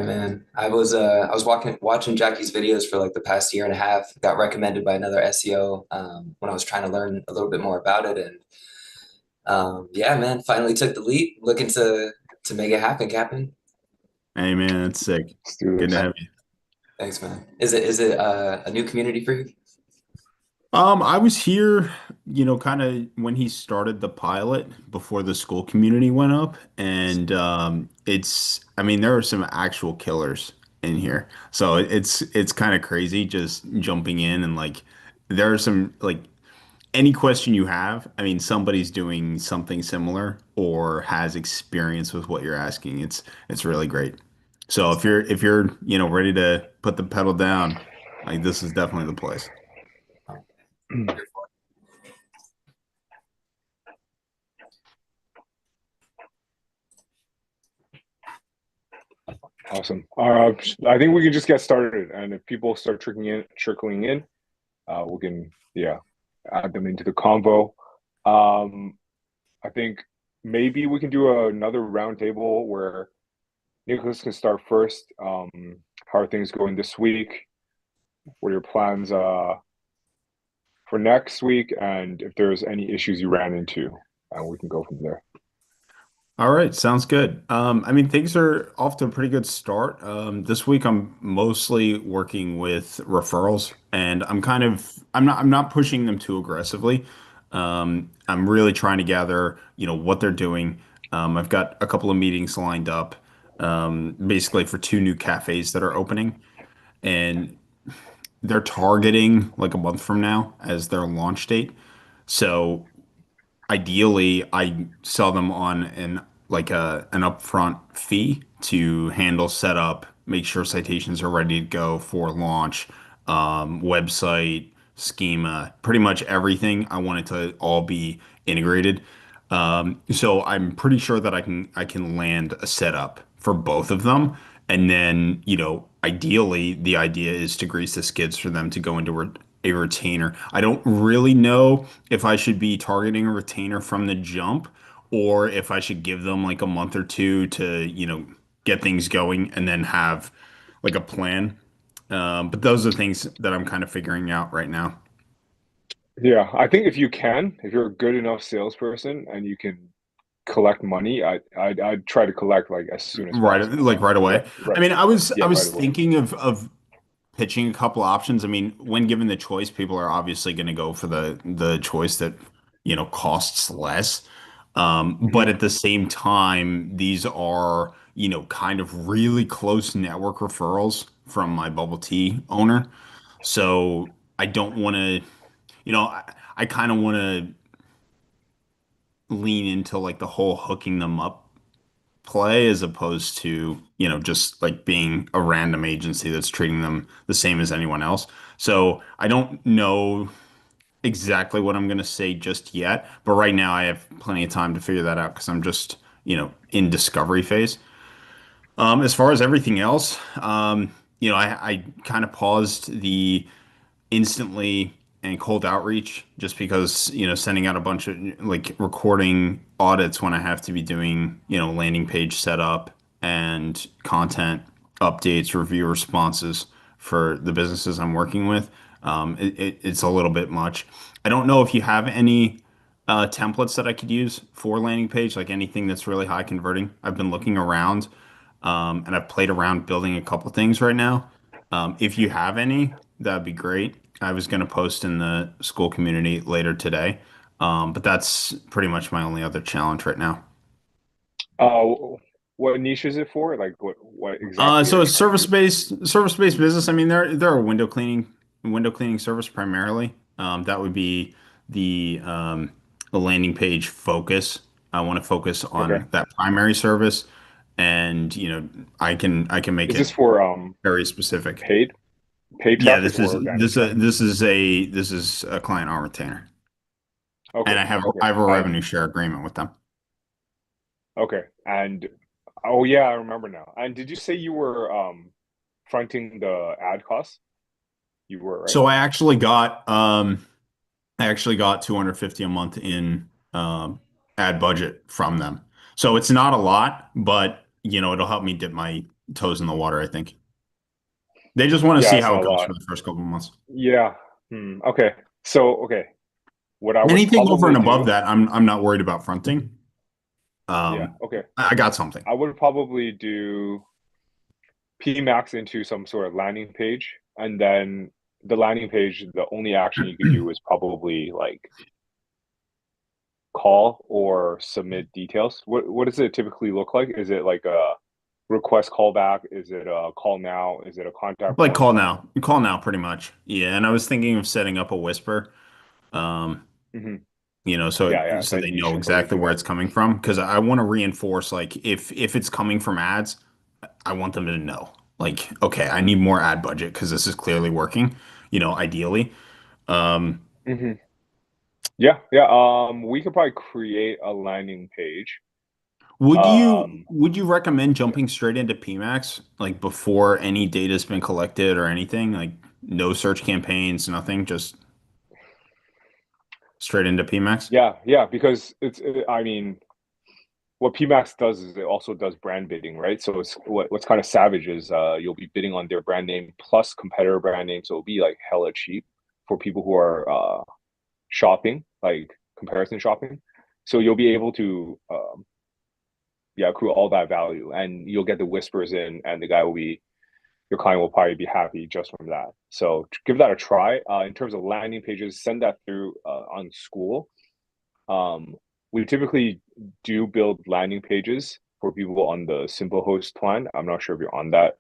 man. I was watching Jackie's videos for like the past year and a half. Got recommended by another SEO when I was trying to learn a little bit more about it, and yeah, man, finally took the leap. Looking to make it happen, Captain. Hey man, that's sick. Let's do Good to this. have you. Thanks, man. Is it a new community for you? I was here, kind of when he started the pilot before the school community went up, and I mean, there are some actual killers in here, so it's kind of crazy just jumping in and like there are some like any question you have. I mean, somebody's doing something similar or has experience with what you're asking. It's really great. So if you're ready to put the pedal down, like this is definitely the place. Awesome. I think we can just get started, and if people start trickling in, we can, yeah, add them into the convo. Um, I think maybe we can do another roundtable where Nicholas can start first. How are things going this week? What are your plans for next week? And if there's any issues you ran into, and we can go from there. All right, sounds good. I mean, things are off to a pretty good start. This week I'm mostly working with referrals, and I'm not pushing them too aggressively. I'm really trying to gather, what they're doing. I've got a couple of meetings lined up, basically for two new cafes that are opening, and they're targeting like a month from now as their launch date. So ideally, I sell them on an upfront fee to handle setup, make sure citations are ready to go for launch, website, schema, pretty much everything. I want it to all be integrated. So I'm pretty sure that I can land a setup for both of them. And then, ideally, the idea is to grease the skids for them to go into a retainer. I don't really know if I should be targeting a retainer from the jump or if I should give them like a month or two to, get things going and then have like a plan. But those are things that I'm kind of figuring out right now. Yeah, I think if you can, if you're a good enough salesperson and you can collect money, I'd try to collect like as soon as Right, possible. like right Right, away. I right. mean, I Yeah, right was away. thinking of pitching a couple options. I mean, when given the choice, people are obviously going to go for the choice that, costs less. But Hmm. at the same time, these are, kind of really close network referrals from my bubble tea owner. So I don't want to, I kind of want to lean into like the whole hooking them up play as opposed to, just like being a random agency that's treating them the same as anyone else. So I don't know exactly what I'm going to say just yet, but right now I have plenty of time to figure that out because I'm just, in discovery phase. As far as everything else, I kind of paused the instantly and cold outreach just because, sending out a bunch of like recording audits when I have to be doing, landing page setup and content updates, review responses for the businesses I'm working with. It's a little bit much. I don't know if you have any templates that I could use for landing page, like anything that's really high converting. I've been looking around, and I've played around building a couple things right now. If you have any, that'd be great. I was going to post in the school community later today, but that's pretty much my only other challenge right now. Uh, what niche is it for? Like, what exactly So are a you trying to do? service-based business. I mean, they're a window cleaning service primarily. That would be the landing page focus. I want to focus Okay. on that primary service, and I can make Is it this for very specific. paid paid Yeah, traffic or organic traffic? this is a client on retainer, and Okay, I okay, have a and revenue share agreement with them. okay, and oh yeah, I remember now. And did you say you were fronting the ad costs? You were, right? So I actually got 250 a month in ad budget from them. So it's not a lot, but it'll help me dip my toes in the water, I think. They just want to Yeah, see it's how not it a goes lot. for the first couple of months. Yeah. Okay. So, okay, what I would Anything over probably and above do, that, I'm not worried about fronting. yeah, Um, okay. I got something. I would probably do PMAX into some sort of landing page, and then the landing page, the only action you could do is probably like call or submit details. What does it typically look like? Is it like a request callback? Is it a call now? Is it a contact Like form? call now, pretty much. Yeah, and I was thinking of setting up a whisper. Um, Hmm. so Yeah, yeah. so they Then you know should probably exactly do where that. it's coming from because I want to reinforce like if it's coming from ads, I want them to know like okay, I need more ad budget because this is clearly working, ideally. Um, Hmm. Yeah, yeah. We could probably create a landing page. would you Um, would you recommend yeah. jumping straight into PMAX like before any data's been collected or anything? Like no search campaigns, nothing, just straight into PMAX? Yeah, yeah, because I mean, what PMAX does is it also does brand bidding, right? So it's what's kind of savage is you'll be bidding on their brand name plus competitor brand name, so it'll be like hella cheap for people who are shopping, like comparison shopping. So you'll be able to yeah, accrue all that value, and you'll get the whispers in, and the guy will be your client will probably be happy just from that. So give that a try. In terms of landing pages, send that through on School. Um, we typically do build landing pages for people on the simple host plan. I'm not sure if you're on that.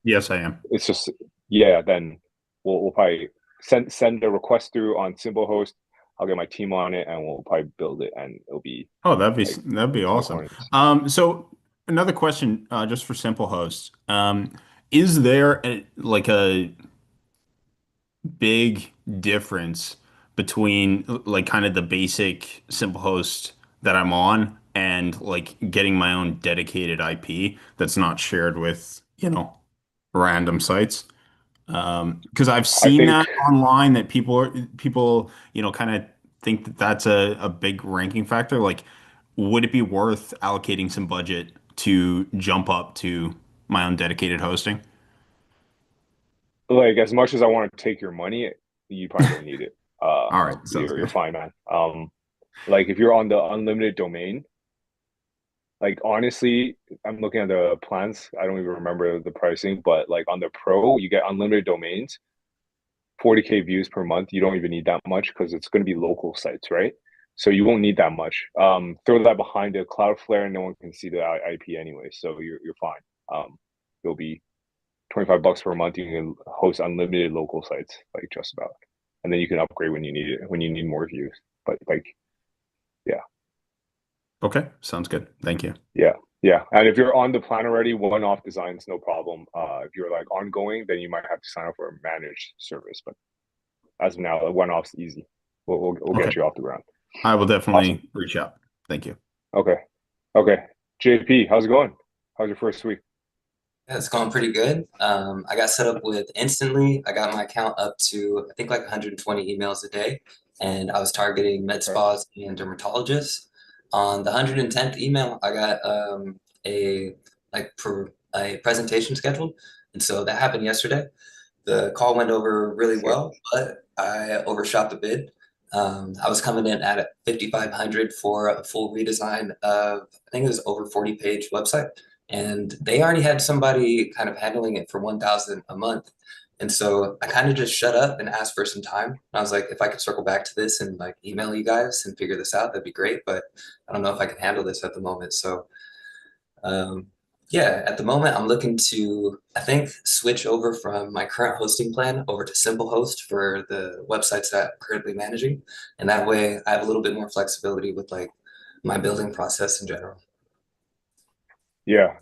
Yes, I am. It's just yeah. Then we'll probably send a request through on simple host. I'll get my team on it, and we'll probably build it, and it'll be Oh, that'd be like that'd be awesome. unicorns. So another question, just for simple hosts. Is there like a big difference between like kind of the basic simple host that I'm on and like getting my own dedicated IP that's not shared with, random sites? Because I've I seen think that online that people, kind of think that that's a big ranking factor. Like, would it be worth allocating some budget to jump up to my own dedicated hosting? like as much as I want to take your money, you probably don't need it. All right, sounds You're good. fine, man. Like if you're on the unlimited domain, like honestly, I'm looking at the plans. I don't even remember the pricing, but like on the pro, you get unlimited domains, 40K views per month. You don't even need that much because it's going to be local sites, right? So you won't need that much. Throw that behind a Cloudflare, and no one can see the IP anyway, so you're fine. It'll be $25 per month. You can host unlimited local sites, like just about, and then you can upgrade when you need it, when you need more views. But like, yeah. Okay, sounds good. Thank you. Yeah, yeah. And if you're on the plan already, one-off designs, no problem. If you're like ongoing, then you might have to sign up for a managed service. But as of now, the one-off's easy. We'll Okay, get you off the ground. I will Awesome. definitely reach out. Thank you. Okay. Okay. JP, how's it going? How's your first week? Yeah, it's going pretty good. I got set up with Instantly. I got my account up to, I think, like 120 emails a day, and I was targeting med Okay. spas and dermatologists. On the 110th email, I got a a presentation scheduled, and so that happened yesterday. The call went over really Sick. well, but I overshot the bid. I was coming in at 5,500 for a full redesign of, I think it was over 40-page website, and they already had somebody kind of handling it for 1,000 a month. And so I kind of just shut up and asked for some time. I was like, if I could circle back to this and like email you guys and figure this out, that'd be great. But I don't know if I can handle this at the moment. So um, yeah, at the moment, I'm looking to, I think, switch over from my current hosting plan over to Simplehost for the websites that I'm currently managing. And that way, I have a little bit more flexibility with like my building process in general. Yeah.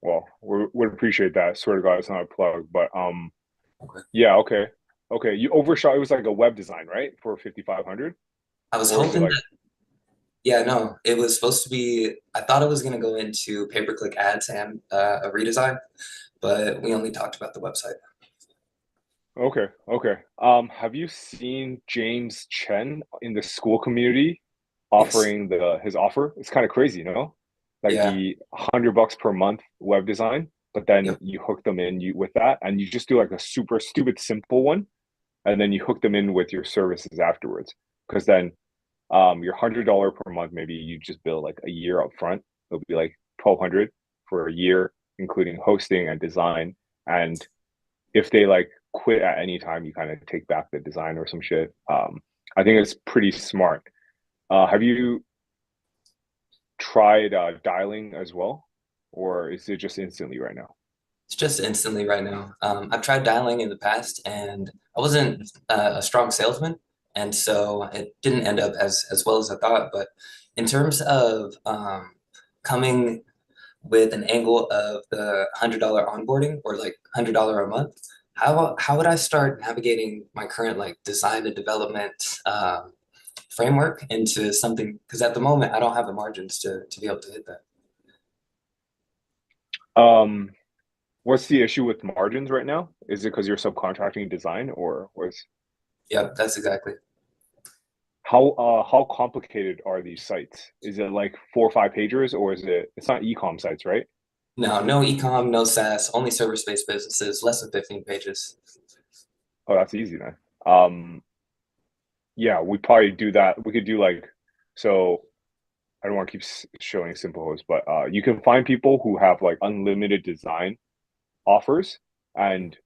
Well, we would appreciate that. Swear to God, it's not a plug, but Okay. yeah. Okay. Okay. You overshot. It was like a web design, right, for 5,500, I was or is it hoping like that, yeah, no, it was supposed to be, I thought it was going to go into pay-per-click ads and a redesign, but we only talked about the website. okay? Okay. Have you seen James Chen in the school community Yes. offering the his offer? It's kind of crazy, you know, like Yeah. the $100 per month web design. but then Yep. you hook them in with that, and you just do like a super stupid simple one, and then you hook them in with your services afterwards. Because then your $100 per month, maybe you just bill like a year up front. It'll be like 1,200 for a year, including hosting and design. And if they like quit at any time, you kind of take back the design or some shit. I think it's pretty smart. Have you tried dialing as well, or is it just instantly right now? It's just instantly right now. I've tried dialing in the past, and I wasn't a strong salesman, and so it didn't end up as well as I thought. But in terms of coming with an angle of the $100 onboarding or like $100 a month, how would I start navigating my current like design and development framework into something? Because at the moment, I don't have the margins to be able to hit that. Um, what's the issue with margins right now? Is it because you're subcontracting design, or what's Yep, that's exactly. how complicated are these sites? Is it like 4 or 5 pages, or is it? It's not e-com sites, right? No, no ecom, no SaaS, only service-based businesses, less than 15 pages. Oh, that's easy then. Um, yeah, we probably do that. We could do like so. I don't want to keep showing simple hosts, but you can find people who have like unlimited design offers, and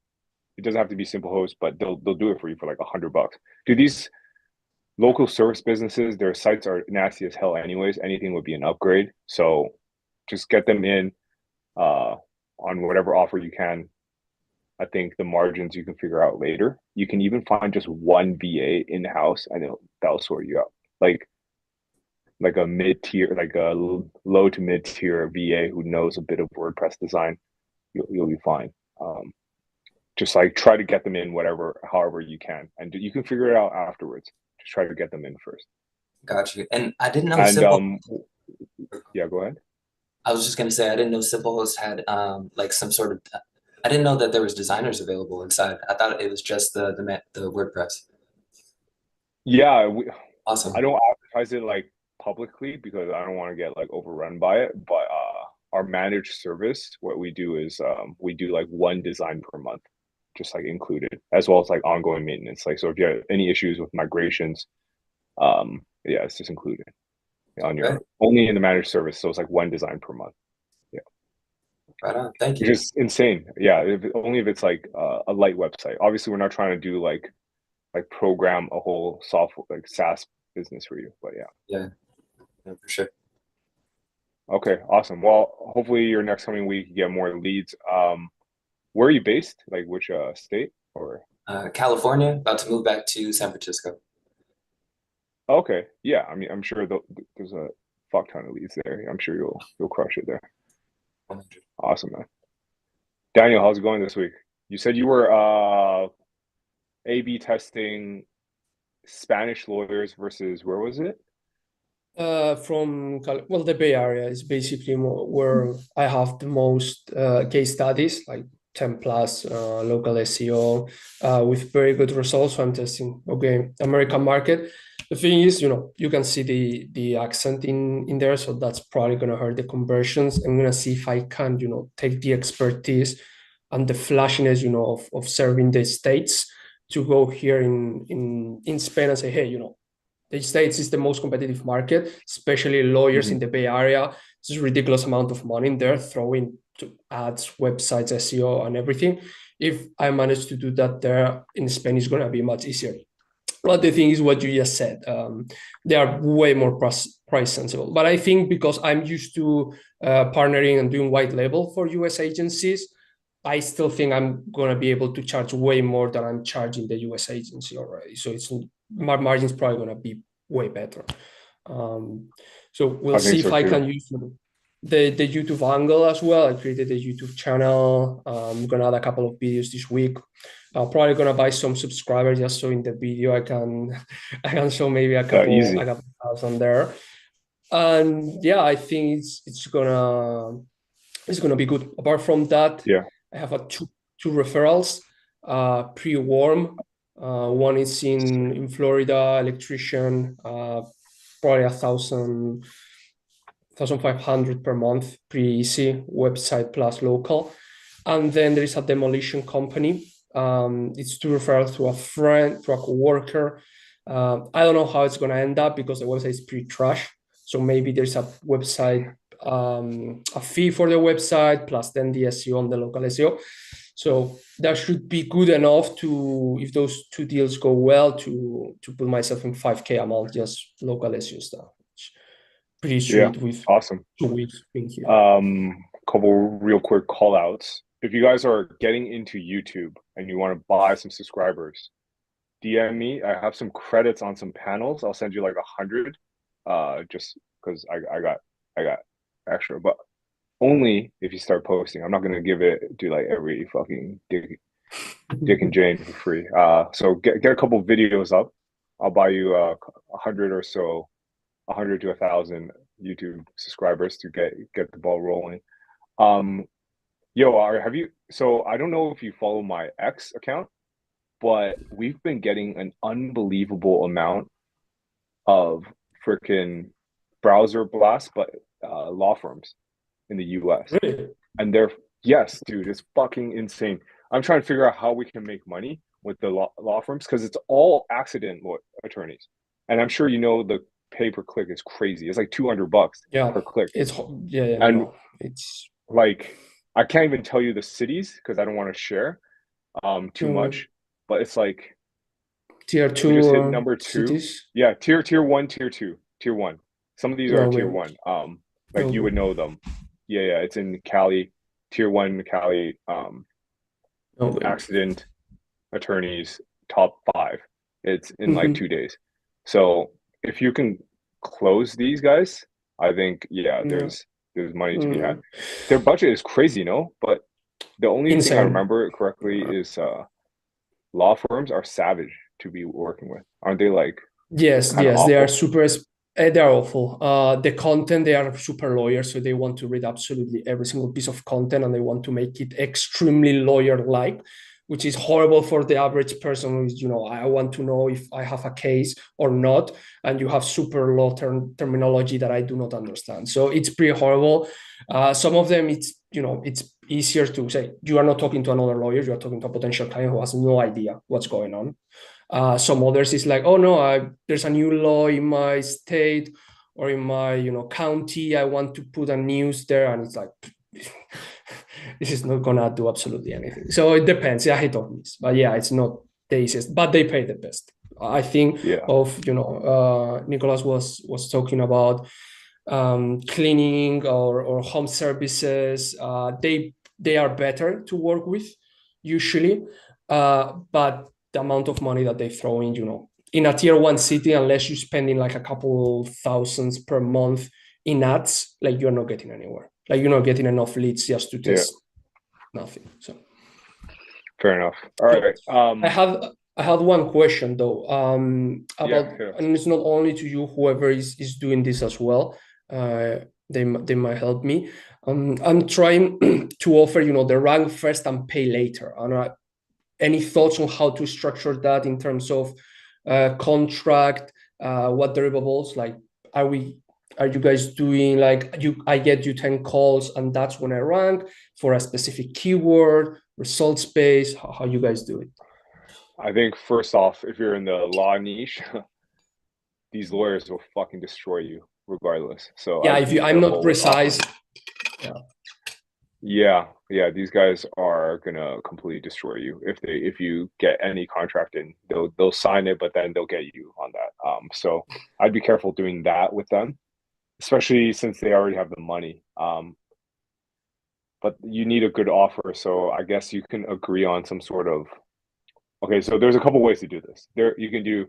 it doesn't have to be simple host, but they'll do it for you for like $100. Do these local service businesses, their sites are nasty as hell anyways. Anything would be an upgrade. So just get them in on whatever offer you can. I think the margins you can figure out later. You can even find just one VA in house, and that'll sort you out. Like a mid tier, like a low to mid tier VA who knows a bit of WordPress design, you'll be fine. Just like try to get them in whatever, however you can, and you can figure it out afterwards. Just try to get them in first. Got you. And I didn't know And Simple. yeah, go ahead. I was just gonna say I didn't know Simplehost had like some sort of. I didn't know that there was designers available inside. I thought it was just the WordPress. Yeah, I Awesome. don't advertise it like publicly because I don't want to get like overrun by it. But our managed service, what we do is we do like one design per month, just like included, as well as like ongoing maintenance. Like so, if you have any issues with migrations, yeah, it's just included on Right. your only in the managed service. So it's like one design per month. Yeah, Right on. Thank which you. is insane. Yeah, only if it's like a light website. Obviously, we're not trying to do like program a whole software like SaaS business for you. But yeah. Yeah, yeah, for sure. Okay, awesome. Well, hopefully your next coming week you get more leads. Where are you based? Like which state or? California, about to move back to San Francisco. Okay, yeah. I mean, I'm sure there's a fuck ton of leads there. I'm sure you'll crush it there. 100. Awesome, man. Daniel, how's it going this week? You said you were A/B testing Spanish lawyers versus where was it? Well, the Bay Area is basically where I have the most case studies, like 10 plus local SEO with very good results. So I'm testing, okay, American market. The thing is, you can see the accent in there, so that's probably gonna hurt the conversions. I'm gonna see if I can, take the expertise and the flashiness, of serving the States to go here in Spain and say, hey, the States is the most competitive market, especially lawyers in Hmm. the Bay Area. There's a ridiculous amount of money in there throwing to ads, websites, SEO, and everything. If I manage to do that there in Spain, it's going to be much easier. But the thing is what you just said. They are way more price sensible. But I think because I'm used to partnering and doing white label for US agencies, I still think I'm going to be able to charge way more than I'm charging the US agency already. So my margin's probably going to be way better. So we'll I think see if so I too. can use the YouTube angle as well. I created a YouTube channel. I'm going to add a couple of videos this week. I'm probably going to buy some subscribers just so in the video I can I can show maybe Easy. a couple thousand there. And yeah, I think it's gonna be good. Apart from that, Yeah. I have two referrals, pre-warm. One is in Florida, electrician, probably 1,500 per month, pretty easy, website plus local. And then there is a demolition company. It's to refer to a friend, to a coworker. I don't know how it's going to end up because the website is pretty trash. So maybe there's a website, a fee for the website, plus then the SEO on the local SEO. So that should be good enough to, if those two deals go well, to put myself in 5K a month, just local SEO stuff. Pretty Yeah, sweet with awesome. 2 weeks being here. Couple real quick call outs. If you guys are getting into YouTube and you want to buy some subscribers, DM me. I have some credits on some panels. I'll send you like 100, just because I got extra, but only if you start posting. I'm not gonna give it to like every fucking Dick and Jane for free. So get a couple videos up. I'll buy you 100 or so, 100 to 1,000 YouTube subscribers to get the ball rolling. Yo, have you? So I don't know if you follow my X account, but we've been getting an unbelievable amount of freaking browser blasts, but law firms in the US. Really? And they're, yes, dude, it's fucking insane. I'm trying to figure out how we can make money with the law firms because it's all accident attorneys. And I'm sure you know the pay per click is crazy. It's like $200 Yeah, per click. yeah, And no, it's like I can't even tell you the cities because I don't want to share too much, but it's like tier we just hit two number 2. cities. Yeah, tier 1, tier 2, tier 1. Some of these are No tier way. 1. Like No you way. would know them. Yeah, it's in Cali, tier 1 Cali, No way. accident attorneys top 5. It's in like Mhm. 2 days. So if you can close these guys, I think yeah, Yeah. there's money to be had. Mm. Their budget is crazy, no? But the only thing I Insane. remember correctly is law firms are savage to be working with. Aren't they like Yes, kind of yes, they are awful? super. They are awful. The content, they are super lawyers, so they want to read absolutely every single piece of content, and they want to make it extremely lawyer-like, which is horrible for the average person who is, I want to know if I have a case or not, and you have super law terminology that I do not understand. So it's pretty horrible. Some of them, it's easier to say you are not talking to another lawyer, you are talking to a potential client who has no idea what's going on. Some others is like, oh no, there's a new law in my state or in my county. I want to put a news there, and it's like this is not gonna do absolutely anything. So it depends. Yeah, hit or miss, but yeah, it's not the easiest, but they pay the best. I think Yeah. of Nicholas was talking about cleaning or home services. They are better to work with usually, but the amount of money that they throw in a tier 1 city, unless you're spending like a couple thousands per month in ads, like you're not getting anywhere. Like you're not getting enough leads just to Yeah. test nothing. So Fair enough. All so right. I had one question though, Yeah, about, hit us. and it's not only to you, whoever is doing this as well. Uh, they might help me. I'm trying to offer, the rank first and pay later. And any thoughts on how to structure that in terms of contract, what deliverables, like are you guys doing like I get you 10 calls and that's when I rank for a specific keyword, results based, how you guys do it? I think first off, if you're in the law niche, these lawyers will fucking destroy you regardless. So Yeah, I'd if be I'm not careful with precise. offering. Yeah. Yeah, these guys are gonna completely destroy you if you get any contract in. They'll sign it, but then they'll get you on that. So I'd be careful doing that with them, especially since they already have the money. But you need a good offer, so I guess you can agree on some sort of. Okay, so there's a couple ways to do this. There you can do.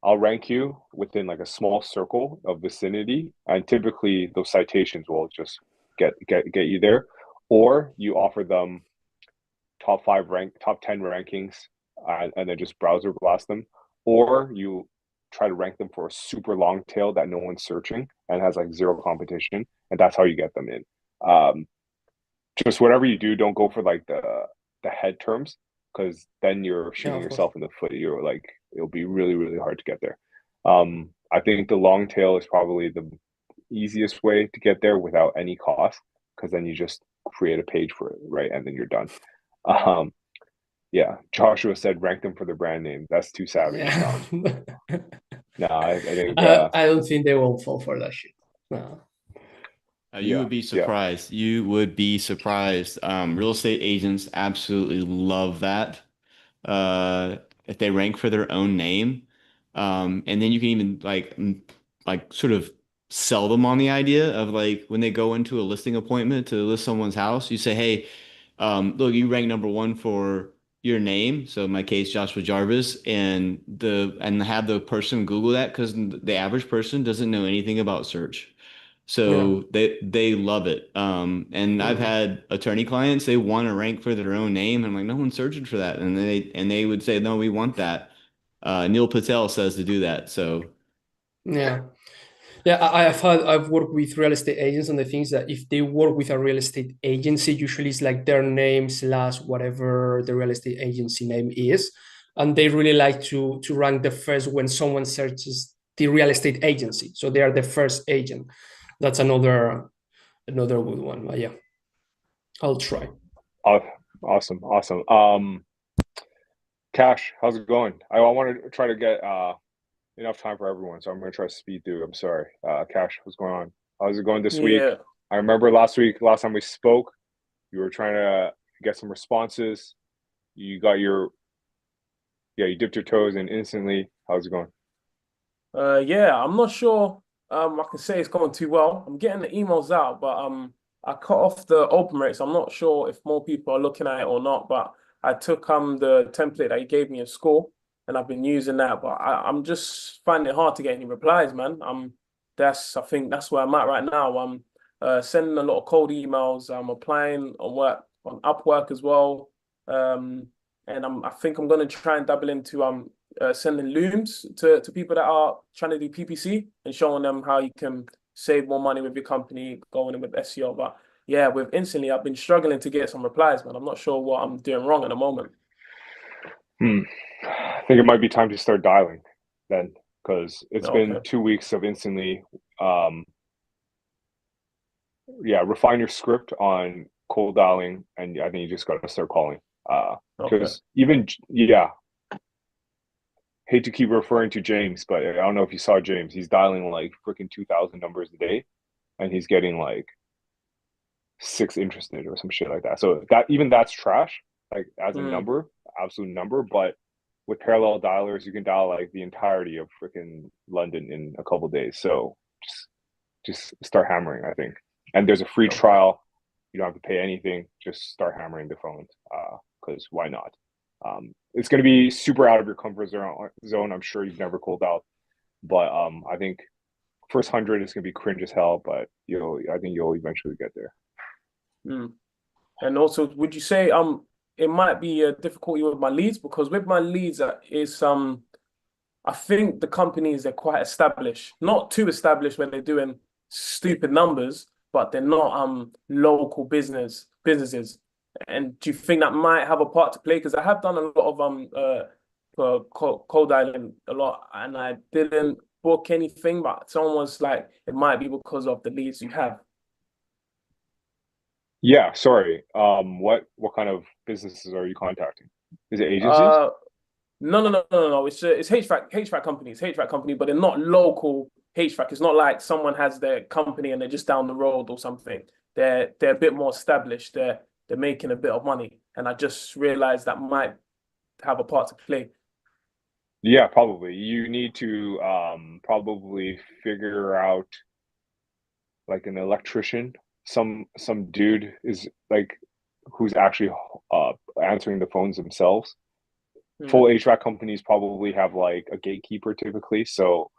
I'll rank you within like a small circle of vicinity, and typically those citations will just get you there, or you offer them top 10 rankings, and then just browser blast them, or you try to rank them for a super long tail that no one's searching and has like zero competition, and that's how you get them in. Just whatever you do, don't go for like the head terms, because then you're Yeah, shooting of course. yourself in the foot. You're like, it'll be really really hard to get there. I think the long tail is probably the easiest way to get there without any cost, because then you just create a page for it, right? And then you're done. Um, yeah, Joshua said rank them for the brand name. That's too savage. Yeah. No, I think I don't think they will fall for that shit. No. You yeah, would be yeah. surprised. You would be surprised. Real estate agents absolutely love that. If they rank for their own name. And then you can even like sort of sell them on the idea of like when they go into a listing appointment to list someone's house, you say, hey, look, you rank number one for your name. So in my case, Joshua Jarvis, and have the person Google that because the average person doesn't know anything about search. Yeah. So they love it. And I've Mm. had attorney clients, they want to rank for their own name. I'm like, no one's searching for that. And they would say, no, we want that. Neil Patel says to do that. So Yeah. Yeah, I've worked with real estate agents, and the things that if they work with a real estate agency, usually it's like their name slash whatever the real estate agency name is, and they really like to rank the first when someone searches the real estate agency, so they are the first agent. That's another good one. But yeah, I'll try. Awesome, awesome. Cash, how's it going? I want to try to get enough time for everyone, so I'm going to try to speed through. I'm sorry. Cash, what's going on? How's it going this week? Yeah, I remember last time we spoke, you were trying to get some responses. You got you dipped your toes in instantly. How's it going? yeah. I'm not sure. I can say it's going too well. I'm getting the emails out, but I cut off the open rates. I'm not sure if more people are looking at it or not. But I took the template that he gave me in school, and I've been using that. But I'm just finding it hard to get any replies, man. I think that's where I'm at right now. I'm sending a lot of cold emails. I'm applying on Upwork as well. Um, and I think I'm gonna try and dabble into sending looms to people that are trying to do PPC and showing them how you can save more money with your company going in with SEO. But yeah, with Instantly, I've been struggling to get some replies, man. I'm not sure what I'm doing wrong at the moment. I think it might be time to start dialing then, because it's been Okay. 2 weeks of Instantly. Yeah, refine your script on cold dialing, and I think you just got to start calling. Okay. Because even yeah, hate to keep referring to James, but I don't know if you saw James. He's dialing like freaking 2,000 numbers a day, and he's getting like 6 interested or some shit like that. So that's trash, like as a Mm, number, absolute number. But with parallel dialers, you can dial like the entirety of freaking London in a couple days. So just start hammering, I think. And there's a free okay. trial. You don't have to pay anything. Just start hammering the phones. Because why not? It's going to be super out of your comfort zone. I'm sure you've never cold out, but I think first 100 is going to be cringe as hell. But I think you'll eventually get there. Mm. And also, would you say it might be a difficulty with my leads because with my leads is I think the companies are quite established, not too established when they're doing stupid numbers, but they're not local businesses. And do you think that might have a part to play? Because I have done a lot of cold dialing a lot, and I didn't book anything, but someone was like, it might be because of the leads you have. Yeah, sorry. What kind of businesses are you contacting? Is it agencies? Uh, no. It's HVAC companies, HVAC company, but they're not local HVAC. It's not like someone has their company and they're just down the road or something. They're a bit more established. They're making a bit of money, and I just realized that might have a part to play. Yeah, probably. You need to probably figure out like an electrician, some dude is like who's actually uh answering the phones themselves. Full Hmm. HVAC companies probably have like a gatekeeper typically, so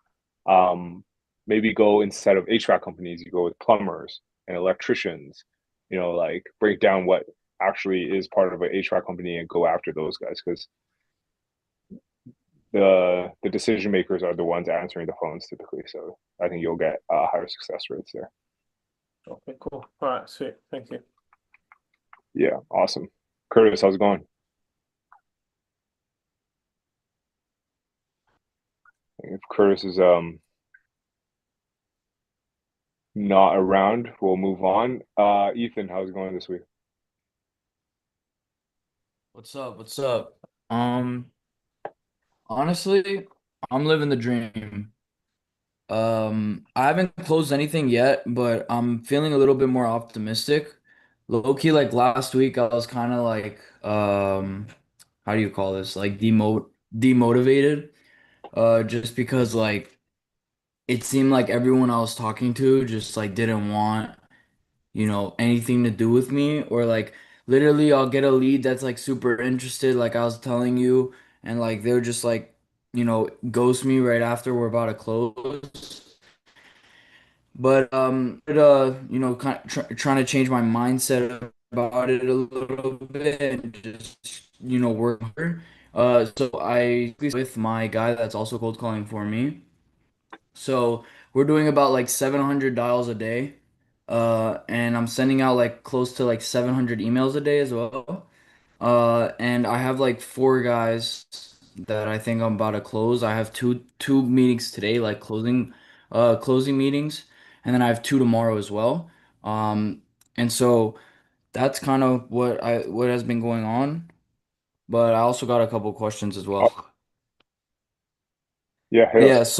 um maybe go instead of HVAC companies, you go with plumbers and electricians, like break down what actually is part of an HVAC company and go after those guys because the decision makers are the ones answering the phones typically. So I think you'll get higher success rates there. Okay, cool. All right, sweet. Thank you. Yeah, awesome. Curtis, how's it going? If Curtis is not around, we'll move on. Ethan, how's it going this week? What's up? What's up? Honestly, I'm living the dream. I haven't closed anything yet, but I'm feeling a little bit more optimistic. Low key, like last week, I was kind of like, how do you call this? Like demotivated. Just because like it seemed like everyone I was talking to just like didn't want anything to do with me, or like literally I'll get a lead that's like super interested, like I was telling you, and like they're just like, ghost me right after we're about to close. But kind of trying to change my mindset about it a little bit and just, work harder. So I with my guy that's also cold calling for me. So we're doing about like 700 dials a day. And I'm sending out like close to like 700 emails a day as well. And I have like four guys that I think I'm about to close. I have two meetings today, like closing meetings, and then I have two tomorrow as well. And so that's kind of what has been going on. But I also got a couple questions as well. Oh, yeah, hit Yeah, us.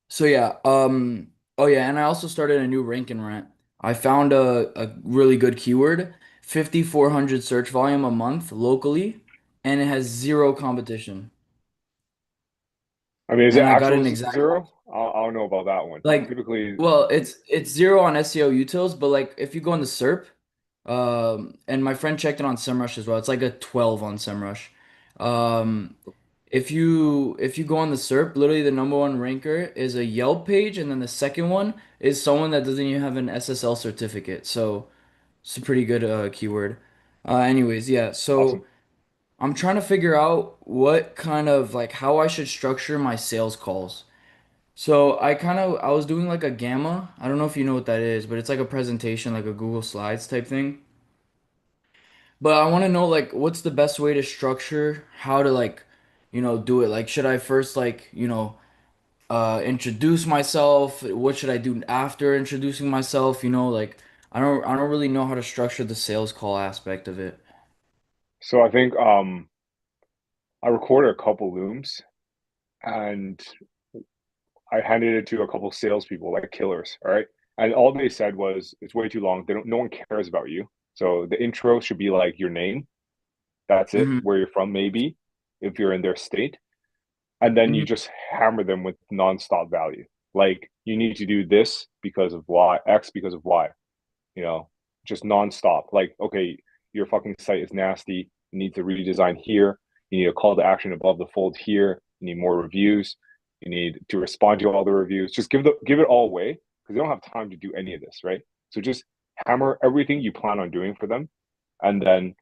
so yeah, oh yeah, and I also started a new rank and rent. I found a really good keyword, 5,400 search volume a month locally, and it has zero competition. I mean, is it And I got actual an exact zero? I don't know about that one. like Typically, well, it's zero on SEO utils, but like if you go on the SERP, and my friend checked it on SEMrush as well, it's like a 12 on SEMrush. Um, if you go on the SERP, literally the number one ranker is a Yelp page, and then the second one is someone that doesn't even have an SSL certificate. So it's a pretty good keyword. Anyways, yeah. awesome. So I'm trying to figure out what kind of like how I should structure my sales calls. So I was doing like a gamma. I don't know if you know what that is, but it's like a presentation, like a Google Slides type thing. But I want to know like what's the best way to structure how to like, do it. Like should I first like, introduce myself? What should I do after introducing myself? Like I don't really know how to structure the sales call aspect of it. So I think I recorded a couple looms and I handed it to a couple salespeople, like killers. All right. And all they said was it's way too long. They don't no one cares about you. So the intro should be like your name. That's it, Hmm. where you're from, maybe, if you're in their state. And then you Hmm. just hammer them with nonstop value. Like you need to do this because of Y, X because of Y, you know, just nonstop. Like, okay, your fucking site is nasty. It needs a redesign here. You need a call to action above the fold here. You need more reviews. You need to respond to all the reviews. Just give it all away because they don't have time to do any of this, right? So just hammer everything you plan on doing for them, and then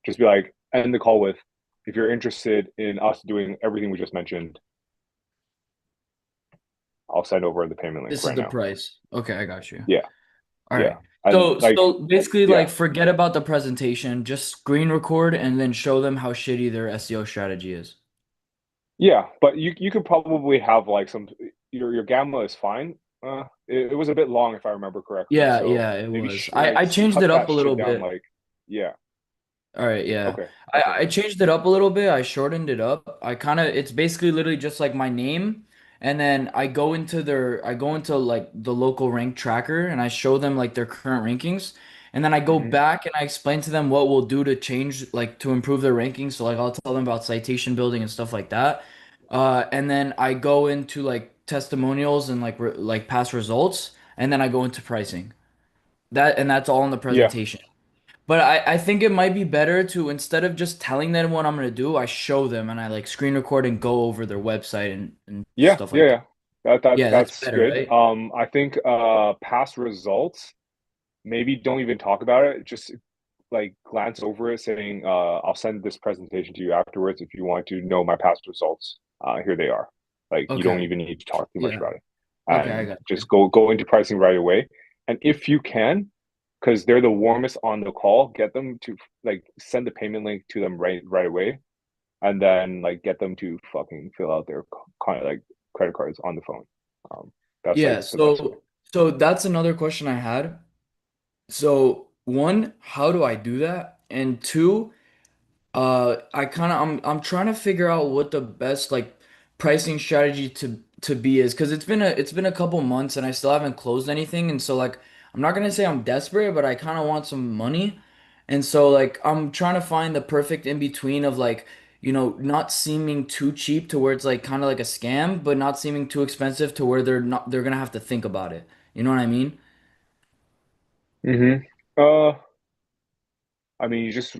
just be like, end the call with, if you're interested in us doing everything we just mentioned, I'll send over the payment link This is right the now. price. Okay, I got you. Yeah, All yeah, right. and So like, so basically like yeah, forget about the presentation, just screen record and then show them how shitty their SEO strategy is. yeah. But you could probably have like some your gamma is fine. It was a bit long if I remember correctly. Yeah, So yeah, it maybe was. like I changed it cut up that a little shit down. bit. Like, yeah, All right, yeah. okay, I, okay. I changed it up a little bit. I shortened it up. It's basically literally just like my name. And then I go into like the local rank tracker and I show them like their current rankings. And then I go Hmm. back and I explain to them what we'll do to change, like to improve their rankings. So like I'll tell them about citation building and stuff like that. And then I go into like testimonials and like past results. And then I go into pricing. That's all in the Yeah, presentation. But I think it might be better to instead of just telling them what I'm gonna do, I show them and I like screen record and go over their website and yeah, stuff yeah, like that. yeah. Yeah, that's That's better, good. right? I think past results, maybe don't even talk about it. Just like glance over it, saying, "I'll send this presentation to you afterwards if you want to know my past results. Here they are." Like you don't Okay. even need to talk too much Yeah. about it, Okay, I and got you. just go into pricing right away. And if you can, because they're the warmest on the call, get them to like send the payment link to them right away, and then like get them to fucking fill out their like credit cards on the phone. Um, that's Yeah, like the best way. So that's another question I had. So one, how do I do that? And two, I'm trying to figure out what the best like pricing strategy to be is because it's been a couple months and I still haven't closed anything, and so like I'm not gonna say I'm desperate, but I kind of want some money, and so like I'm trying to find the perfect in between of like not seeming too cheap to where it's like kind of like a scam, but not seeming too expensive to where they're gonna have to think about it. You know what I mean? Mm-hmm. Uh, I mean, you just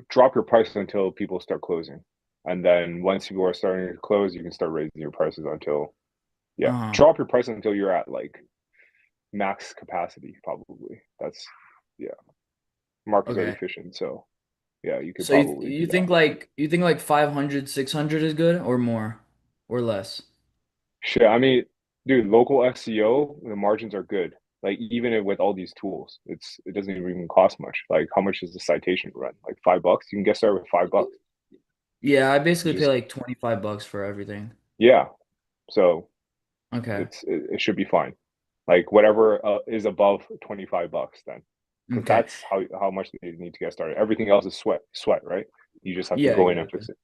drop your prices until people start closing, and then once people are starting to close, you can start raising your prices until yeah, Uh-huh. drop your price until you're at like max capacity. Probably that's yeah. Market's already Okay. efficient, so yeah, you could So you probably do you that. think like 500, 600 is good or more or less? Shit, I mean, dude, local SEO, the margins are good. Like even with all these tools, it doesn't even cost much. Like how much is the citation run? Like $5? You can get started with $5. Yeah, I You basically pay just like 25 bucks for everything. yeah. So Okay. it should be fine. Like whatever is above $25 then, because Okay. that's how much they need to get started. Everything else is sweat, right? You just have to Yeah, go in and exactly. fix it.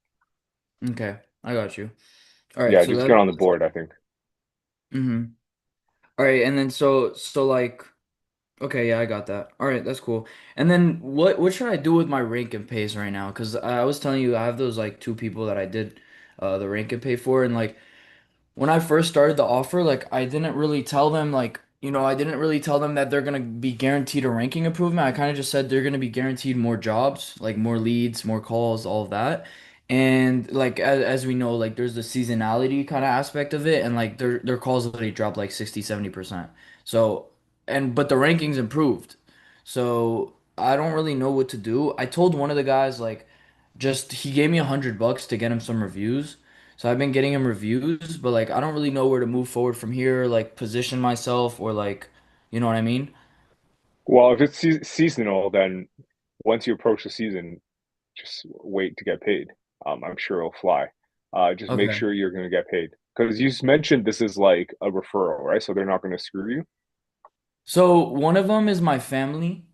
Okay. I got you. All right, Yeah, so just get on the that's board, I think. mm-hmm. All right, and then so like okay, yeah, I got that. All right, that's cool. And then what should I do with my rank and pace right now? Because I was telling you I have those like two people that I did the rank and pay for, and like when I first started the offer, like I didn't really tell them I didn't really tell them that they're gonna be guaranteed a ranking improvement. I kind of just said they're gonna be guaranteed more jobs, like more leads, more calls, all of that. And like as we know, like there's the seasonality kind of aspect of it, and like their calls already dropped like 60, 70%. So but the rankings improved. So I don't really know what to do. I told one of the guys like just he gave me $100 to get him some reviews. So I've been getting him reviews, but like I don't really know where to move forward from here, like position myself or like, you know what I mean? Well, if it's seasonal, then once you approach the season, just wait to get paid. I'm sure it'll fly. Just make Okay. sure you're going to get paid because you mentioned this is like a referral, right? So they're not going to screw you. So one of them is my family.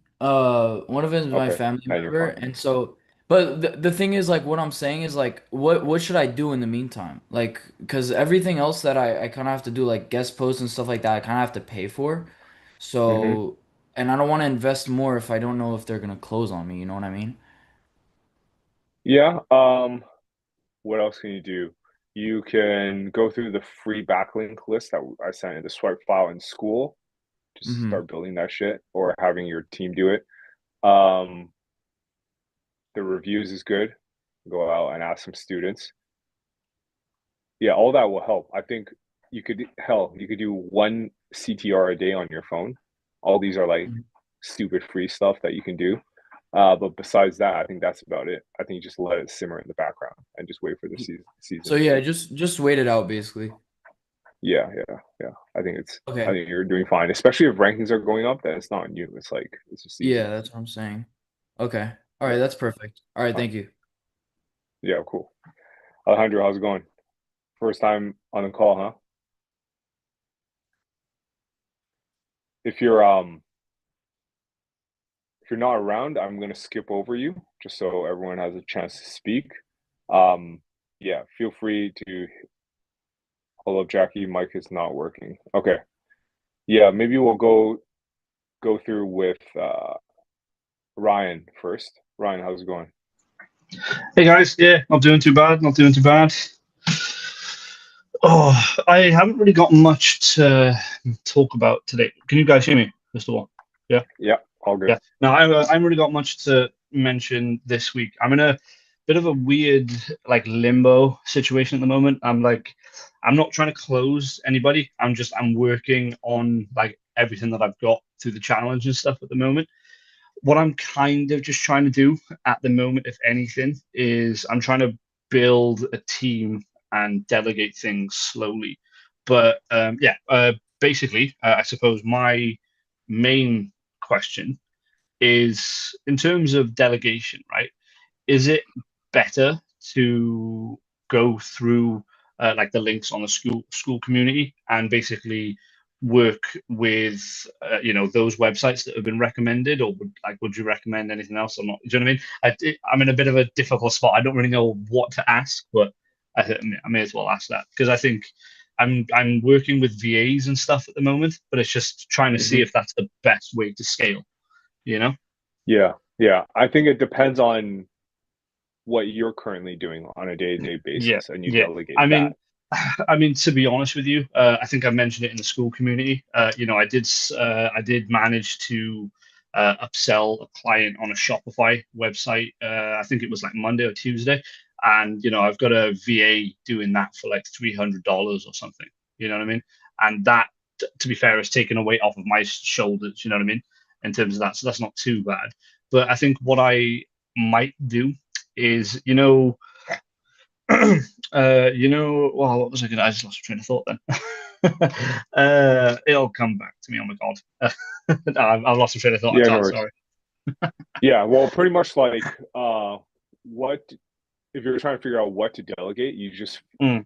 One of them is my Okay, family then you're member, fine. and so, but the thing is, like, what I'm saying is, like, what should I do in the meantime? Like, because everything else that I kind of have to do, like guest posts and stuff like that, I kind of have to pay for. Hmm. So, and I don't want to invest more if I don't know if they're gonna close on me. You know what I mean? Yeah. What else can you do? You can go through the free backlink list that I sent in the swipe file in school. Just Mm-hmm. start building that shit or having your team do it. Um, the reviews is good. Go out and ask some students. Yeah, all that will help. I think you could do one CTR a day on your phone. All these are like stupid free stuff that you can do. But besides that, I think that's about it. I think you just let it simmer in the background and just wait for the season So to yeah, hit. just wait it out, basically. Yeah, yeah, yeah. I Okay. think you're doing fine, especially if rankings are going up. Then it's not on you. It's like it's a Yeah, season. that's what I'm saying. Okay. All right, Yeah. that's perfect. All right, Uh, thank you. yeah, cool. Alejandro, how's it going? First time on the call, huh? If you're if you're not around, I'm gonna skip over you just so everyone has a chance to speak. Um, yeah, feel free to. Hello, Jackie. Mic is not working. Okay. Yeah, maybe we'll go through with Ryan first. Ryan, how's it going? Hey guys, yeah, not doing too bad, not doing too bad. Oh, I haven't really got much to talk about today. Can you guys hear me, first of all? Yeah, Yeah, all good. yeah. No, I haven't really got much to mention this week. I'm in a bit of a weird, like, limbo situation at the moment. I'm not trying to close anybody. I'm working on like everything that I've got through the challenge and stuff at the moment. What I'm kind of just trying to do at the moment, if anything, is I'm trying to build a team and delegate things slowly. But yeah, basically, I suppose my main question is in terms of delegation, right? Is it better to go through like the links on the school community and basically work with those websites that have been recommended, or would you recommend anything else or not? Do you know what I mean? I'm in a bit of a difficult spot. I don't really know what to ask, but I may as well ask that, because I think I'm working with VAs and stuff at the moment, but it's just trying to see if that's the best way to scale. Yeah, I think it depends on what you're currently doing on a day-to-day basis, and you delegate that. I mean, to be honest with you, I think I mentioned it in the school community. I did manage to upsell a client on a Shopify website. I think it was like Monday or Tuesday, and I've got a VA doing that for like $300 or something. You know what I mean? And that, to be fair, has taken a weight off of my shoulders. You know what I mean? In terms of that, so that's not too bad. But I think what I might do is, well, what was I gonna? I just lost my train of thought then. It'll come back to me. Oh my god, no, I've lost my train of thought. Yeah, Sorry. Yeah, well, pretty much like what if you're trying to figure out what to delegate, you just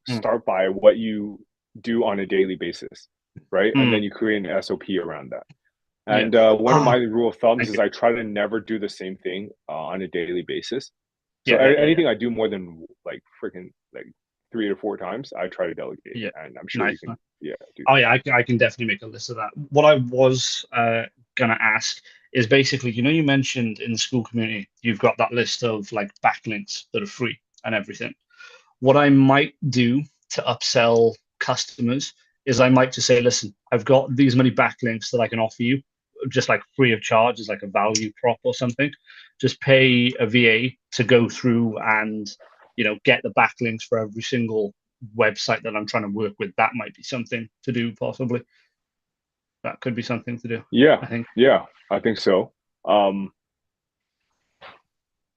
start by what you do on a daily basis, right? And then you create an SOP around that. And one of my rule of thumbs is I try to never do the same thing on a daily basis. So anything I do more than like freaking like 3 to 4 times, I try to delegate. Yeah. And I'm sure you can do Oh yeah, I can definitely make a list of that. What I was gonna ask is basically, you mentioned in the school community, you've got that list of like backlinks that are free and everything. What I might do to upsell customers is I might just say, listen, I've got these many backlinks that I can offer you, just like free of charge, as like a value prop or something. Just pay a VA to go through and get the backlinks for every single website that I'm trying to work with. That might be something to do, possibly. That could be something to do. Yeah, I think. Yeah, I think so.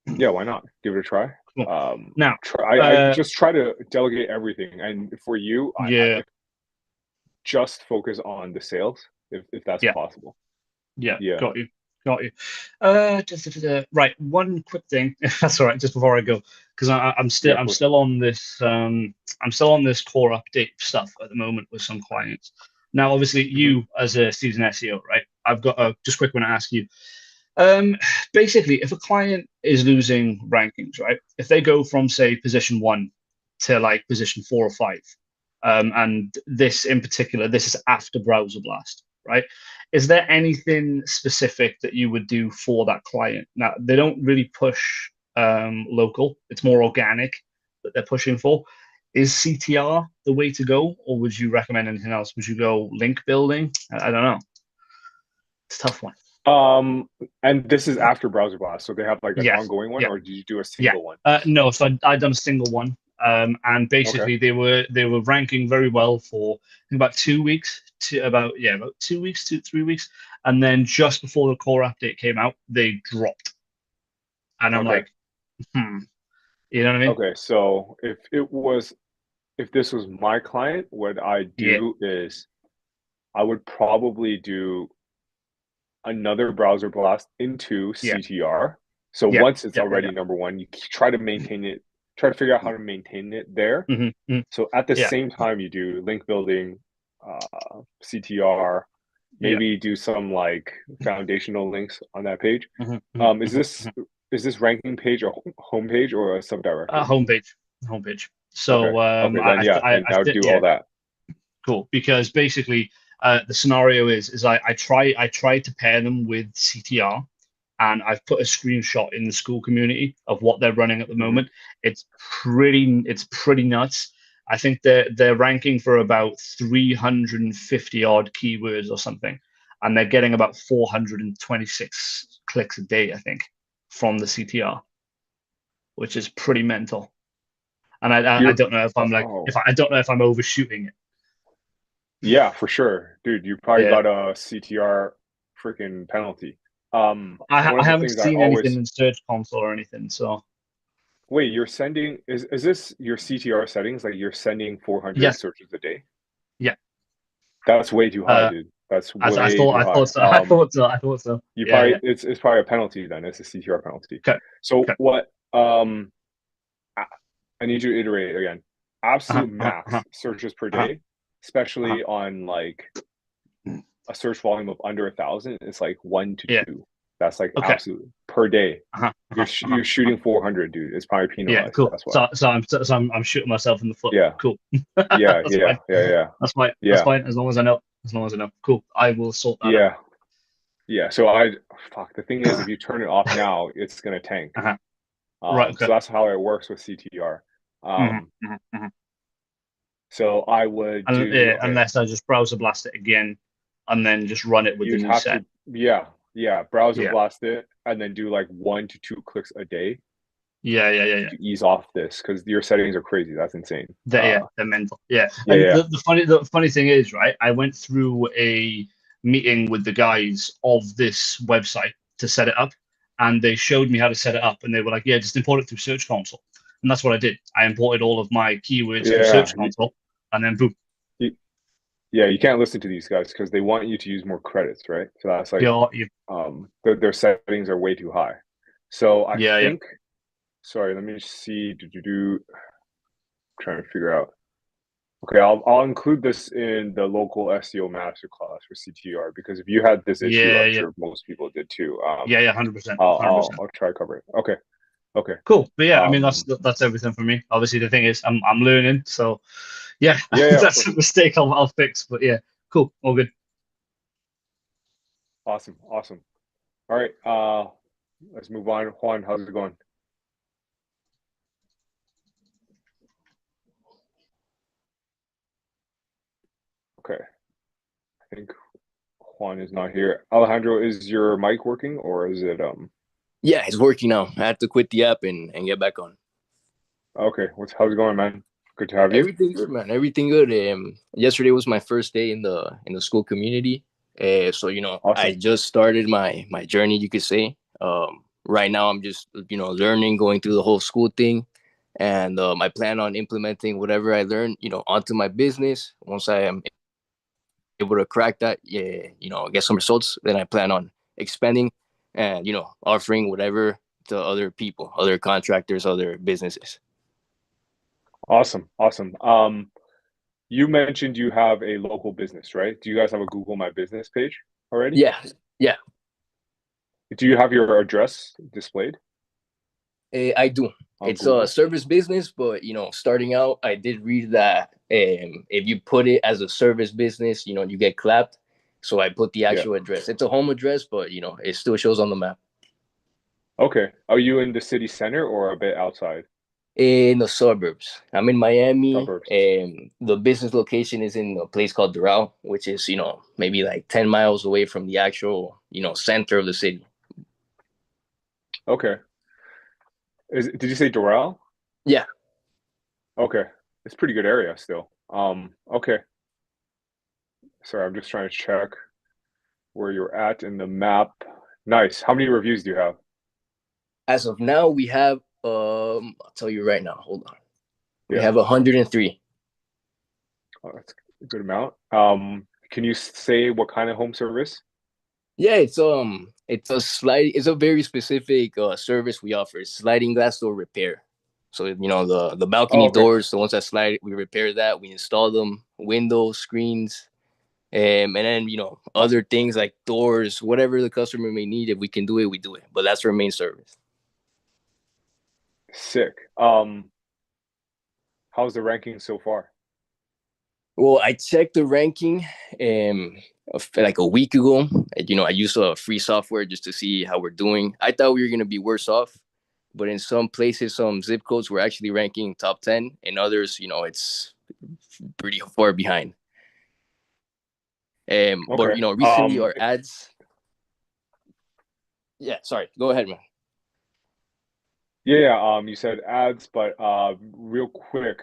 Yeah, why not? Give it a try. Cool. Now, I just try to delegate everything, and for you, I would just focus on the sales if that's possible. Yeah, got you. Right, one quick thing, if that's all right, just before I go, because I'm still on this core update stuff at the moment with some clients. Now, obviously, you as a seasoned SEO, right? I've got a just quick one to ask you. Basically, if a client is losing rankings, right? If they go from say position 1 to like position 4 or 5, and this in particular, this is after Browser Blast, right? Is there anything specific that you would do for that client? Now, they don't really push local; it's more organic that they're pushing for. Is CTR the way to go, or would you recommend anything else? Would you go link building? I don't know. It's a tough one. And this is after Browser Blast, so they have like an ongoing one, or did you do a single one? No, so I done a single one, and basically they were ranking very well for about 2 weeks about 2 weeks to 3 weeks, and then just before the core update came out, they dropped, and I'm like, you know what I mean? Okay, so if this was my client, what I do is I would probably do another Browser Blast into CTR. So once it's already number 1, you try to maintain it, try to figure out how to maintain it there. So at the same time, you do link building, CTR, maybe do some like foundational links on that page. Is this ranking page or homepage or a subdirectory? Homepage. So then I would do all that. Cool, because basically the scenario is I try to pair them with CTR, and I've put a screenshot in the school community of what they're running at the moment. It's pretty nuts. I think they're ranking for about 350 odd keywords or something, and they're getting about 426 clicks a day, I think, from the CTR, which is pretty mental. And I don't know if I'm like I don't know if I'm overshooting it. Yeah, for sure, dude. You probably got a CTR freaking penalty. I haven't seen anything in Search Console or anything. So wait, you're sending is this your CTR settings? Like you're sending 400 searches a day? Yeah, that's way too high, dude. That's way too high. I thought so. You probably it's probably a penalty then. It's a CTR penalty. Okay. So what? I need you to iterate again. Absolute max searches per day, especially on like a search volume of under 1,000, it's like 1 to Yeah. 2. That's like Okay. absolute per day. Uh-huh. You're shooting 400, dude. It's probably Yeah, penalized. cool. That's why. So I'm shooting myself in the foot. Yeah. Cool. Yeah, That's yeah, fine. yeah. That's fine. Yeah. That's fine. As long as I know. As long as I know. Cool. I will sort that out. Yeah. Yeah. So fuck. The thing is, if you turn it off now, it's gonna tank. Uh-huh. Right. Okay. So that's how it works with CTR. So I would do okay. Unless I just browser blast it again, and then just run it with the You'd new have set. to, browser Yeah. blast it and then do like 1 to 2 clicks a day Yeah. to ease off this because your settings are crazy. That's insane. They're mental. Yeah. Yeah, And yeah. the funny thing is, right, I went through a meeting with the guys of this website to set it up, and they showed me how to set it up, and they were like, yeah, just import it through Search Console. And that's what I did. I imported all of my keywords through Search Console, and then boom. Yeah, you can't listen to these guys because they want you to use more credits, right? So that's like their settings are way too high. So I think sorry, let me just see. Trying to figure out. Okay, I'll include this in the local SEO masterclass for CTR because if you had this issue, I'm sure most people did too. 100%. I'll try to cover it. Okay. Cool. But yeah, I mean that's everything for me. Obviously, the thing is, I'm learning, so yeah, that's a mistake I'll fix. But yeah, cool, all good. Awesome. All right, let's move on. Juan, how's it going? Okay, I think Juan is not here. Alejandro, is your mic working or is it Yeah, it's working now. I had to quit the app and get back on. Okay, how's it going, man? Good to have you. Everything good, man. Everything good. Yesterday was my first day in the school community. So awesome. I just started my journey, you could say. Right now I'm just learning, going through the whole school thing, and I plan on implementing whatever I learn onto my business. Once I am able to crack that, get some results, then I plan on expanding and offering whatever to other people, other contractors, other businesses. Awesome. You mentioned you have a local business, right? Do you guys have a Google My Business page already? Yeah. Do you have your address displayed? I do. It's Google? A service business, but starting out, I did read that if you put it as a service business, you get clapped. So I put the actual address. It's a home address, but it still shows on the map. Okay. Are you in the city center or a bit outside? In the suburbs. I'm in Miami. The business location is in a place called Doral, which is maybe like 10 miles away from the actual center of the city. Okay. Did you say Doral? Yeah. Okay. It's a pretty good area still. Okay. Sorry, I'm just trying to check where you're at in the map. Nice. How many reviews do you have? As of now, we have I'll tell you right now. Hold on. We have 103. Oh, that's a good amount. Can you say what kind of home service? Yeah, it's a very specific service we offer. It's sliding glass door repair. So the balcony doors, the ones that slide, we repair that. We install them, windows, screens, and then other things like doors, whatever the customer may need. If we can do it, we do it. But that's our main service. Sick. How's the ranking so far? Well, I checked the ranking like a week ago. I used a free software just to see how we're doing. I thought we were going to be worse off, but in some places, some zip codes, we're actually ranking top 10. In others, it's pretty far behind. But recently our ads. Yeah, sorry. Go ahead, man. Yeah, you said ads, but real quick,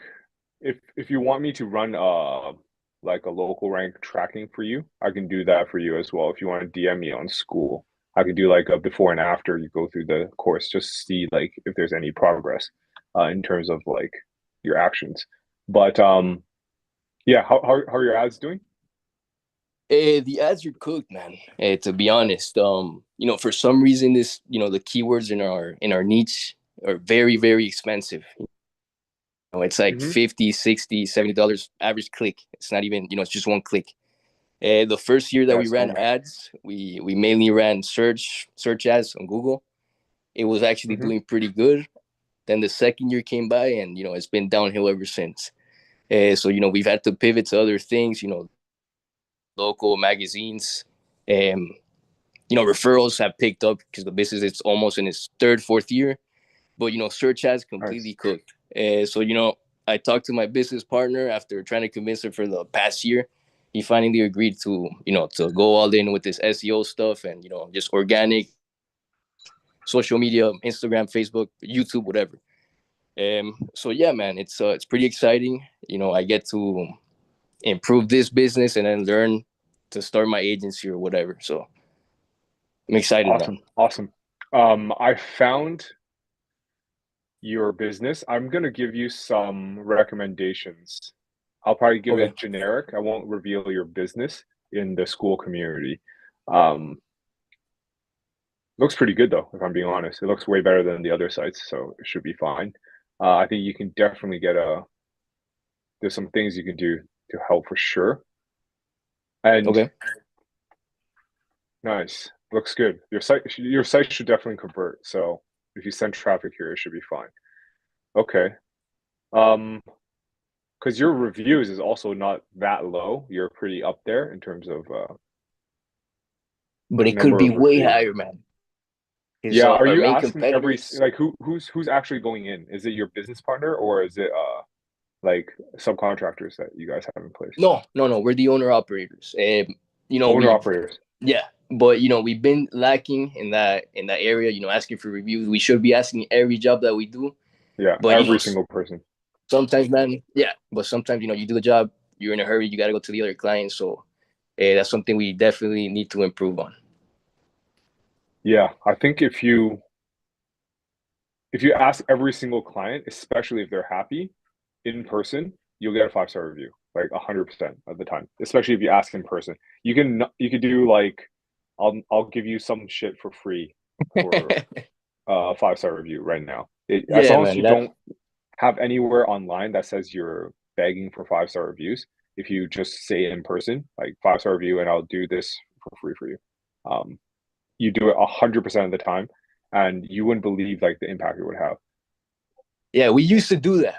if you want me to run like a local rank tracking for you, I can do that for you as well. If you want to DM me on school, I could do like a before and after you go through the course, just see like if there's any progress in terms of like your actions. But yeah, how are your ads doing? The ads are cooked, man. To be honest, for some reason, the keywords in our niche are very, very expensive. It's like $50, $60, $70 average click. It's not even, it's just one click. The first year that we Yes. ran ads, we mainly ran search ads on Google. It was actually Mhm. doing pretty good. Then the second year came by, and it's been downhill ever since. So we've had to pivot to other things. Local magazines. Referrals have picked up because the business is almost in its third, fourth year. But search ads completely Nice. cooked. So I talked to my business partner after trying to convince her for the past year. He finally agreed to to go all in with this SEO stuff and just organic social media, Instagram, Facebook, YouTube, whatever. So yeah, man, it's pretty exciting. I get to improve this business and then learn to start my agency or whatever. So I'm excited, man. Awesome. I found your business. I'm gonna give you some recommendations. I'll probably give Okay. it generic. I won't reveal your business in the school community. Um, Looks pretty good though, if I'm being honest. It looks way better than the other sites, so it should be fine. I think you can definitely there's some things you can do to help for sure. And Okay. nice. Looks good. Your site should definitely convert. So if you send traffic here, it should be fine. Okay. Because your reviews is also not that low. You're pretty up there in terms of But it could number be of way reviews. higher, man. Because Yeah, are our you main asking competitors. like who's actually going in? Is it your business partner or is it like subcontractors that you guys have in place? No, no, no. We're the owner operators. Owner We've operators. yeah, but we've been lacking in that area. Asking for reviews. We should be asking every job that we do. Yeah, But every single person. sometimes, man, yeah. But sometimes you do the job. You're in a hurry. You got to go to the other client. So that's something we definitely need to improve on. Yeah, I think if you ask every single client, especially if they're happy in person, you'll get a 5-star review, like 100% of the time. Especially if you ask in person, you could do like, I'll give you some shit for free for a 5-star review right now. As Yeah, long as man. you don't have anywhere online that says you're begging for 5-star reviews, if you just say it in person, like 5-star review, and I'll do this for free for you. Um, you do it 100% of the time, and you wouldn't believe like the impact it would have. Yeah, we used to do that.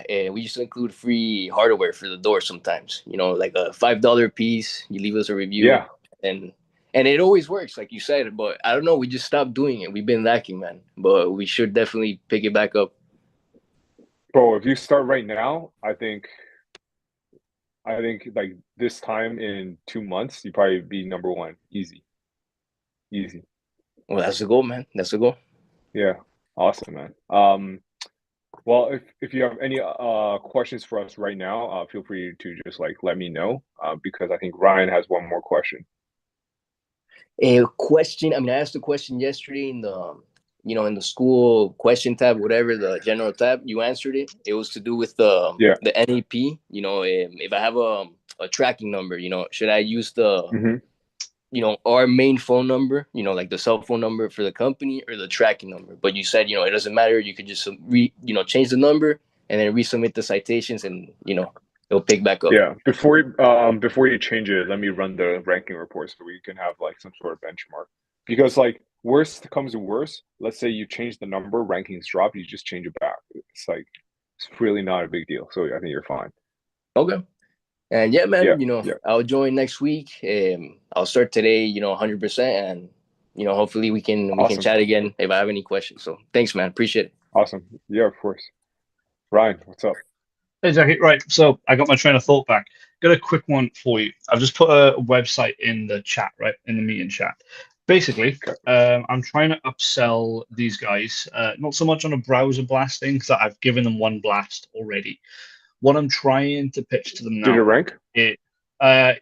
And we used to include free hardware for the door sometimes. Like a $5 piece. You leave us a review, Yeah, and it always works, like you said. But I don't know. We just stopped doing it. We've been lacking, man. But we should definitely pick it back up. bro. If you start right now, I think like this time in 2 months, you probably be number one, easy, easy. Well, that's the goal, man. That's the goal. Yeah, awesome, man. Well, if you have any questions for us right now, feel free to just like let me know, because I think Ryan has one more question. A question. I mean, I asked a question yesterday in the school question tab, whatever, the general tab. You answered it. It was to do with the Yeah. the NEP. If I have a tracking number, should I use the Hmm. our main phone number, like the cell phone number for the company or the tracking number? But you said, it doesn't matter. You could just change the number and then resubmit the citations, and it'll pick back up. Yeah. Before you change it, let me run the ranking report so we can have like some sort of benchmark. Because like worst comes to worst, let's say you change the number, rankings drop, you just change it back. It's really not a big deal. So I think you're fine. Okay. And yeah, Yeah. man, Yeah. I'll join next week. I'll start today, 100%, and hopefully we can Awesome. chat again if I have any questions. So thanks, man. Appreciate it. Awesome. Yeah, of course. Ryan, what's up? Exactly right. So I got my train of thought back. Got a quick one for you. I've just put a website in the chat, right, in the meeting chat. Basically, Okay. I'm trying to upsell these guys, not so much on a browser blasting because I've given them one blast already. What I'm trying to pitch to them Did it now rank?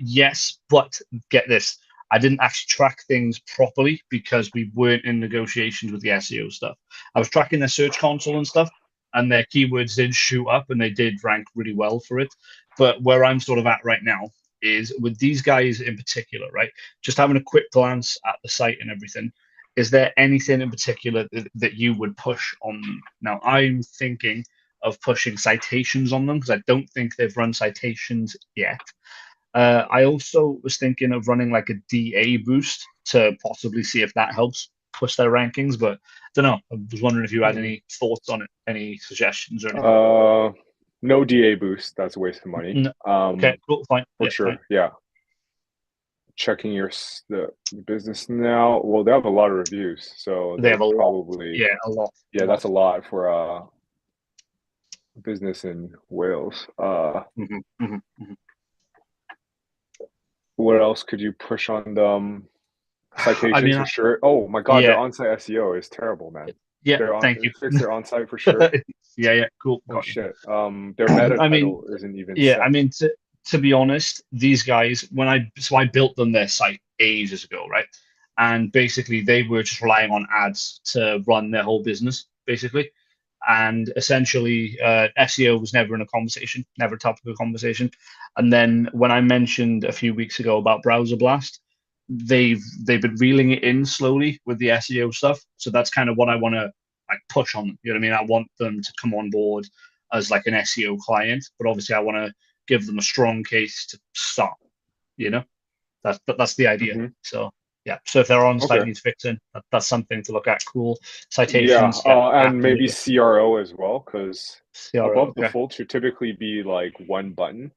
yes, but get this. I didn't actually track things properly because we weren't in negotiations with the SEO stuff. I was tracking their search console and stuff, and their keywords did shoot up and they did rank really well for it. But where I'm sort of at right now is with these guys in particular, right? Just having a quick glance at the site and everything. Is there anything in particular that you would push on them? Now, I'm thinking of pushing citations on them because I don't think they've run citations yet. I also was thinking of running like a DA boost to possibly see if that helps push their rankings, but I don't know. I was wondering if you had any thoughts on it, any suggestions or anything. No DA boost. That's a waste of money. No. Okay, cool, fine. For Yeah, sure. fine. Yeah. Checking the business now. Well, they have a lot of reviews, so They have a probably lot. Yeah, a lot. Yeah, that's a lot for business in Wales. What else could you push on them? Citations for sure. Oh my God, their on-site SEO is terrible, man. Yeah, thank you. Fix their on-site for sure. Yeah, cool. Oh shit. Their meta title isn't even yeah, set. I mean, to be honest, these guys, I built them their site ages ago, right? And basically they were just relying on ads to run their whole business, basically. And essentially, SEO was never in a conversation, never a topic of conversation. And then when I mentioned a few weeks ago about Browser Blast, they've been reeling it in slowly with the SEO stuff. So that's kind of what I want to like push on them. You know what I mean? I want them to come on board as like an SEO client, but obviously I want to give them a strong case to start. You know, that's the idea. So yeah, so if their on-site needs fixing, that's something to look at. Cool citations. And maybe CRO as well, because above the okay. fold should typically be like one button.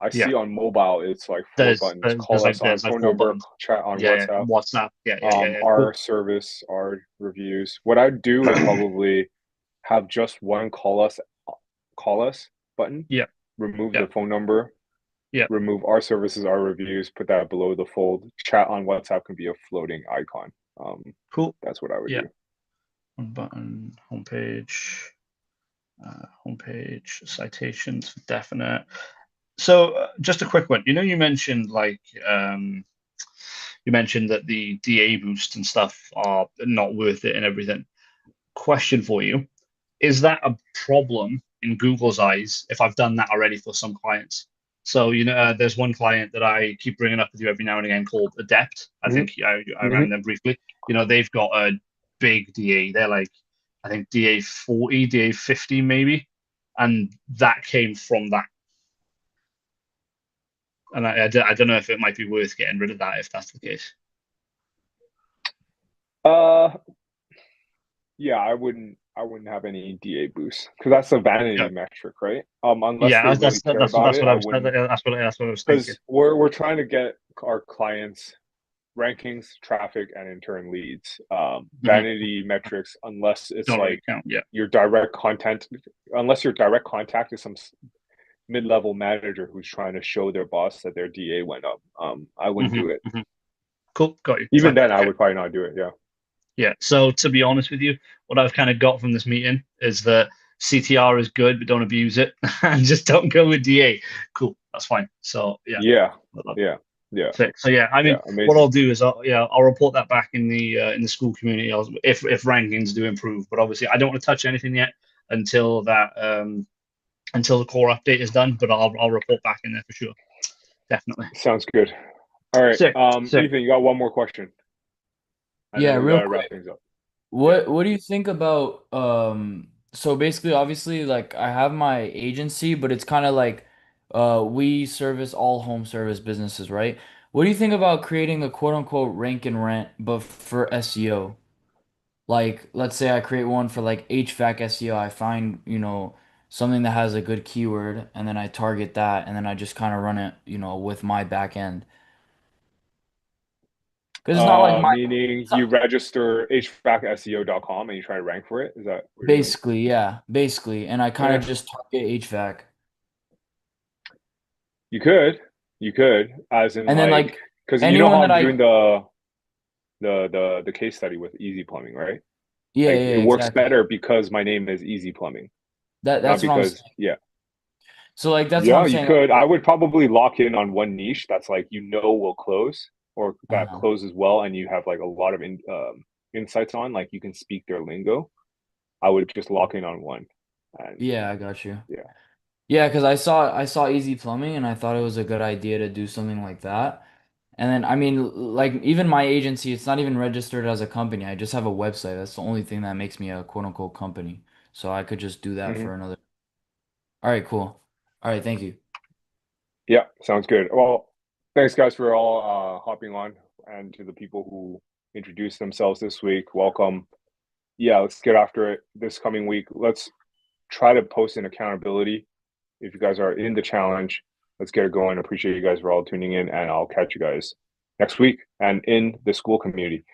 I see on mobile it's like four buttons. Call us on phone number, chat on WhatsApp. WhatsApp. Our Cool. service, our reviews. What I'd do is probably have just one call us button. Yeah. Remove the phone number. Yeah. Remove our services, our reviews, put that below the fold. Chat on WhatsApp can be a floating icon. Cool. That's what I would do. One button, homepage, citations for definite. So just a quick one. You mentioned like you mentioned that the DA boost and stuff are not worth it and everything. Question for you. Is that a problem in Google's eyes if I've done that already for some clients? So, there's one client that I keep bringing up with you every now and again called Adept. I think I ran them briefly. They've got a big DA. They're like, I think DA 40, DA 50 maybe. And that came from that. And I don't know if it might be worth getting rid of that if that's the case. Yeah, I wouldn't have any DA boost because that's a vanity metric, right? Unless they really care about it, I wouldn't. That's what I was thinking. Because we're trying to get our clients rankings, traffic, and in turn leads. Vanity metrics, unless it's your direct content, unless your direct contact is some mid-level manager who's trying to show their boss that their DA went up. I wouldn't do it. Cool, got you. Even then, I would probably not do it. Yeah. Yeah. So to be honest with you, what I've kind of got from this meeting is that CTR is good, but don't abuse it, and just don't go with DA. Cool, that's fine. So yeah. So yeah, I mean, what I'll do is I'll report that back in the school community if rankings do improve. But obviously, I don't want to touch anything yet until that until the core update is done. But I'll report back in there for sure. Definitely. Sounds good. All right. Sick. Ethan, you got one more question. And yeah, real quick. Wrap things up. What do you think about so basically obviously like I have my agency, but it's kind of like we service all home service businesses, right? What do you think about creating a quote unquote rank and rent but for SEO? Like let's say I create one for like HVAC SEO. I find, something that has a good keyword and then I target that and then I just kind of run it, with my back end. Because it's not like meaning you register hvacSEO.com and you try to rank for it. Is that basically? Yeah, basically. And I kind of just target HVAC. You could, as in and then because you know how I'm doing the case study with Easy Plumbing, right? Yeah, it works better because my name is Easy Plumbing. That's what I'm saying. Yeah. So that's what I'm saying. You could. I would probably lock in on one niche that's like will close. Or that closes well, and you have like a lot of insights on, like you can speak their lingo. I would just lock in on one. Yeah, I got you. Yeah, because I saw Easy Plumbing, and I thought it was a good idea to do something like that. And then I mean, like even my agency, it's not even registered as a company. I just have a website. That's the only thing that makes me a quote unquote company. So I could just do that for another. All right, cool. All right, thank you. Yeah, sounds good. Well, thanks guys for all hopping on, and to the people who introduced themselves this week. Welcome. Yeah, let's get after it this coming week. Let's try to post an accountability. If you guys are in the challenge, let's get it going. Appreciate you guys for all tuning in, and I'll catch you guys next week and in the Skool community.